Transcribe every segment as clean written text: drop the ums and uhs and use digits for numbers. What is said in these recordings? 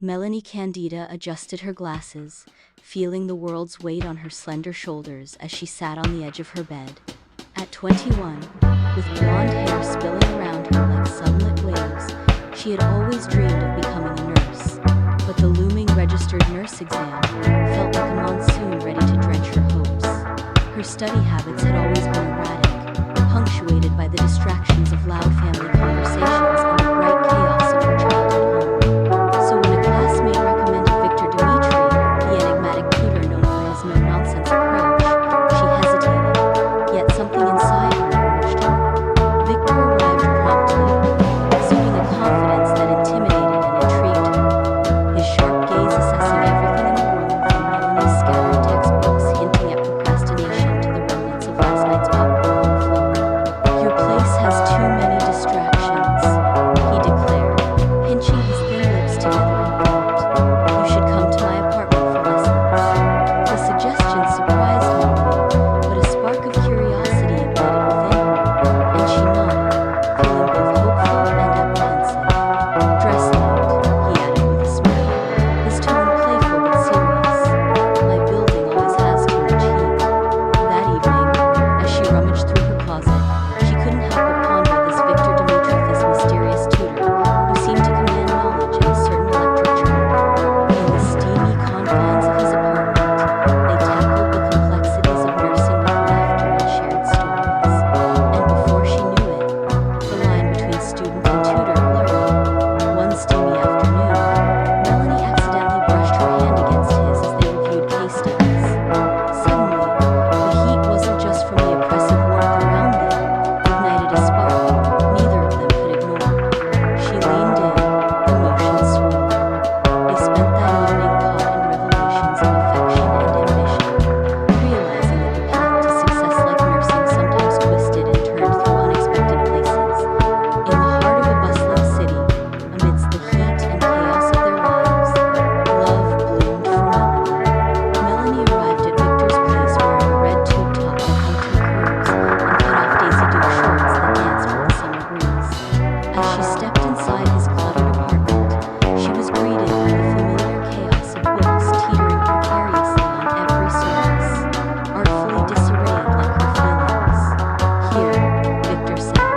Mellony Candida adjusted her glasses, feeling the world's weight on her slender shoulders as she sat on the edge of her bed. At 21, with blonde hair spilling around her like sunlit waves, she had always dreamed of becoming a nurse. But the looming registered nurse exam felt like a monsoon ready to drench her hopes. Her study habits had always been erratic, punctuated by the distractions of loud family conversations and the bright chaos of her childhood home. So when a classmate recommended Viktor, the enigmatic tutor known for his no-nonsense approach, she hesitated, yet something inside her urged her. Viktor arrived promptly, exuding a confidence that intimidated and intrigued her, his sharp gaze assessing everything in the room from Mellony's scattered textbooks hinting at procrastination to the remnants of last night's popcorn on the floor. "Your place has too many distractions," he declared, pinching his thin lips together in thought. "You should come to my apartment for lessons." The suggestion surprised Mellony, but a spark of curiosity ignited within her, and she nodded, feeling both hopeful and apprehensive. "Dress light," he added with a smile, his tone playful but serious. "My building always has too much heat." That evening, as she rummaged through her closet, she couldn't help but ponder this Viktor Dimitriev's mysterious tutor, who seemed to command knowledge and a certain electric charm. In the steamy confines of his apartment, they tackled the complexities of nursing with laughter and shared stories. And before she knew it, the line between student and tutor blurred. One steamy afternoon, Mellony accidentally brushed her hand against his as they reviewed case studies. Suddenly, the heat wasn't just from the oppressive warmth around them, ignited a spark neither of them could ignore. She leaned in, emotions swirling. They spent that evening caught in revelations of affection and ambition, realizing that the path to success like nursing sometimes twisted and turned through unexpected places. In the heart of a bustling city, amidst the heat and chaos of their lives, love bloomed for Mellony. Mellony arrived at Viktor's place wearing a red tube top that hugged her curves and cut-off Daisy Duke shorts that danced with the summer breeze. As she stepped inside his cluttered apartment, she was greeted by the familiar chaos of books teetering precariously on every surface, artfully disarrayed like her feelings. "Here," Viktor said,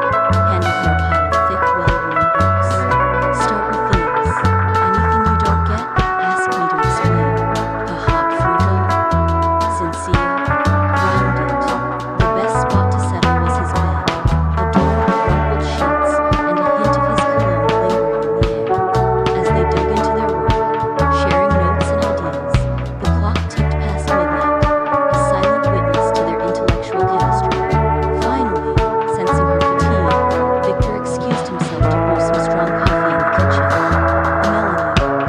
handing her a pile of thick, well-worn books. "Start with these. Anything you don't get, ask me to explain." A hot frugal, sincere, rounded. The best spot to settle was his bed, adorned with rumpled sheets and a hint of his cologne lingering in the air. As they dug into their work, sharing notes and ideas, the clock ticked past midnight, a silent witness to their intellectual chemistry. Finally, sensing her fatigue, Viktor excused himself to brew some strong coffee in the kitchen. Mellony,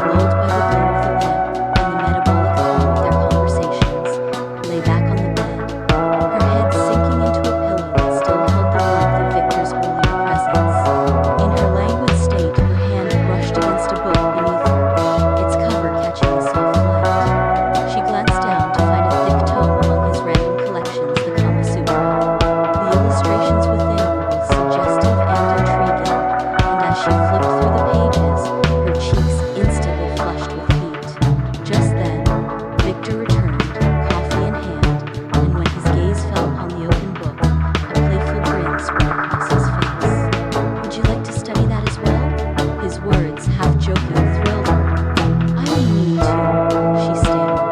lulled by the glow of the lamp and the metabolic thrum of their conversations, lay back on the bed, her head sinking into a pillow that still held the warmth of Viktor's earlier presence. In her languid state, her hand brushed against a book beneath her, its cover catching the soft light. She glanced down to find a thick tome among his random collections, the Kama Sutra. The illustrations within were both suggestive and intriguing, and as she flipped through the pages, her cheeks instantly flushed with heat. Just then, Viktor returned, coffee in hand, and when his gaze fell upon the open book, a playful grin spread across his face. "Would you like to study that as well?" His words, half joking, thrilled her. "I don't mean to," she stammered,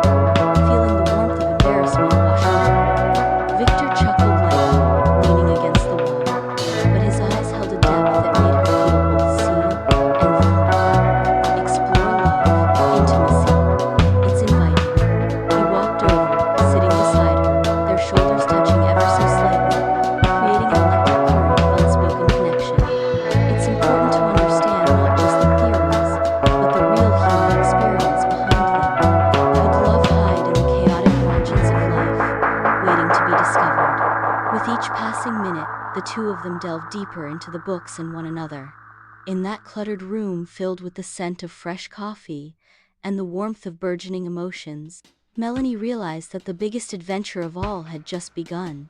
feeling the warmth of embarrassment wash over her. Viktor chuckled lightly, leaning against the wall, but his eyes held a depth that made her feel both seen and vulnerable. "Explore love, intimacy. It's inviting." He walked over, sitting beside her, their shoulders touching ever so slightly, creating an electric current of unspoken connection. "It's important to understand not just the theories, but the real human experience behind them. Could love hide in the chaotic margins of life, waiting to be discovered?" With each passing minute, the two of them delved deeper into the books and one another. In that cluttered room filled with the scent of fresh coffee and the warmth of burgeoning emotions, Mellony realized that the biggest adventure of all had just begun.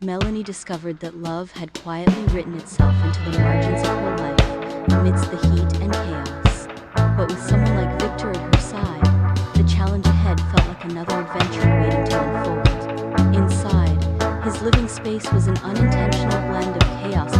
Mellony discovered that love had quietly written itself into the margins of her life amidst the heat and chaos. but with someone like Viktor at her side, the challenge ahead felt like another adventure waiting to unfold. Inside, his living space was an unintentional blend of chaos,